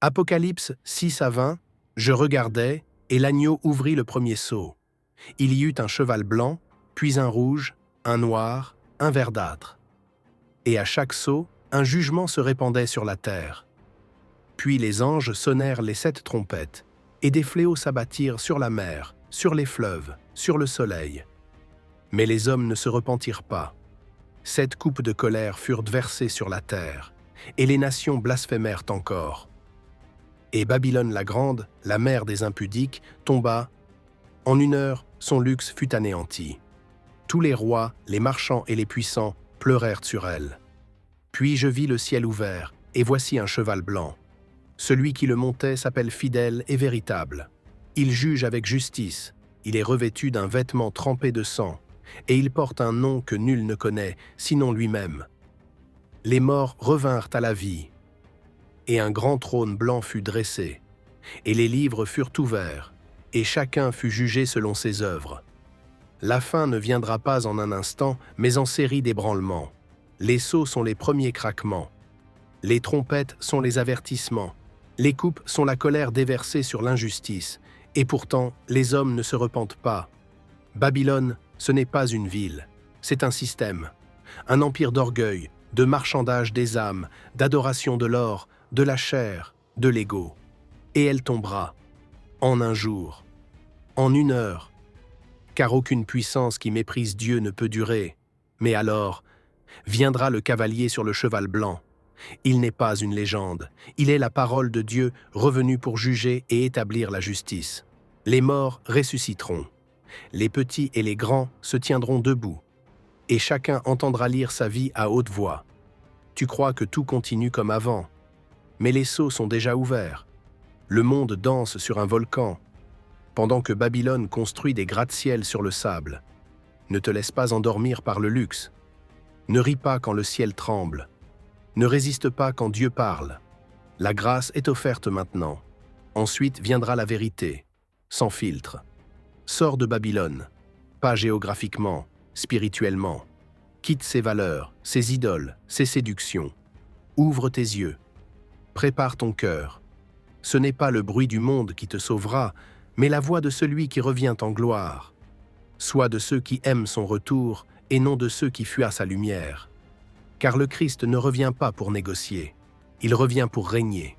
Apocalypse 6 à 20, je regardai, et l'agneau ouvrit le premier sceau. Il y eut un cheval blanc, puis un rouge, un noir, un verdâtre. Et à chaque sceau, un jugement se répandait sur la terre. Puis les anges sonnèrent les 7 trompettes, et des fléaux s'abattirent sur la mer, sur les fleuves, sur le soleil. Mais les hommes ne se repentirent pas. 7 coupes de colère furent versées sur la terre, et les nations blasphémèrent encore. Et Babylone la grande, la mère des impudiques, tomba. En 1 heure, son luxe fut anéanti. Tous les rois, les marchands et les puissants pleurèrent sur elle. Puis je vis le ciel ouvert, et voici un cheval blanc. Celui qui le montait s'appelle Fidèle et Véritable. Il juge avec justice, il est revêtu d'un vêtement trempé de sang, et il porte un nom que nul ne connaît, sinon lui-même. Les morts revinrent à la vie, et un grand trône blanc fut dressé, et les livres furent ouverts, et chacun fut jugé selon ses œuvres. La fin ne viendra pas en un instant, mais en série d'ébranlements. Les sceaux sont les premiers craquements. Les trompettes sont les avertissements. Les coupes sont la colère déversée sur l'injustice. Et pourtant, les hommes ne se repentent pas. Babylone, ce n'est pas une ville, c'est un système. Un empire d'orgueil, de marchandage des âmes, d'adoration de l'or, de la chair, de l'ego. Et elle tombera, en un jour, en 1 heure. Car aucune puissance qui méprise Dieu ne peut durer. Mais alors, viendra le cavalier sur le cheval blanc. Il n'est pas une légende, il est la parole de Dieu revenue pour juger et établir la justice. Les morts ressusciteront. Les petits et les grands se tiendront debout. Et chacun entendra lire sa vie à haute voix. Tu crois que tout continue comme avant, mais les sceaux sont déjà ouverts. Le monde danse sur un volcan, pendant que Babylone construit des gratte-ciel sur le sable. Ne te laisse pas endormir par le luxe. Ne ris pas quand le ciel tremble. Ne résiste pas quand Dieu parle. La grâce est offerte maintenant. Ensuite viendra la vérité, sans filtre. Sors de Babylone, pas géographiquement, spirituellement. Quitte ses valeurs, ses idoles, ses séductions. Ouvre tes yeux. Prépare ton cœur. Ce n'est pas le bruit du monde qui te sauvera, mais la voix de celui qui revient en gloire. Sois de ceux qui aiment son retour et non de ceux qui fuient à sa lumière. Car le Christ ne revient pas pour négocier, il revient pour régner.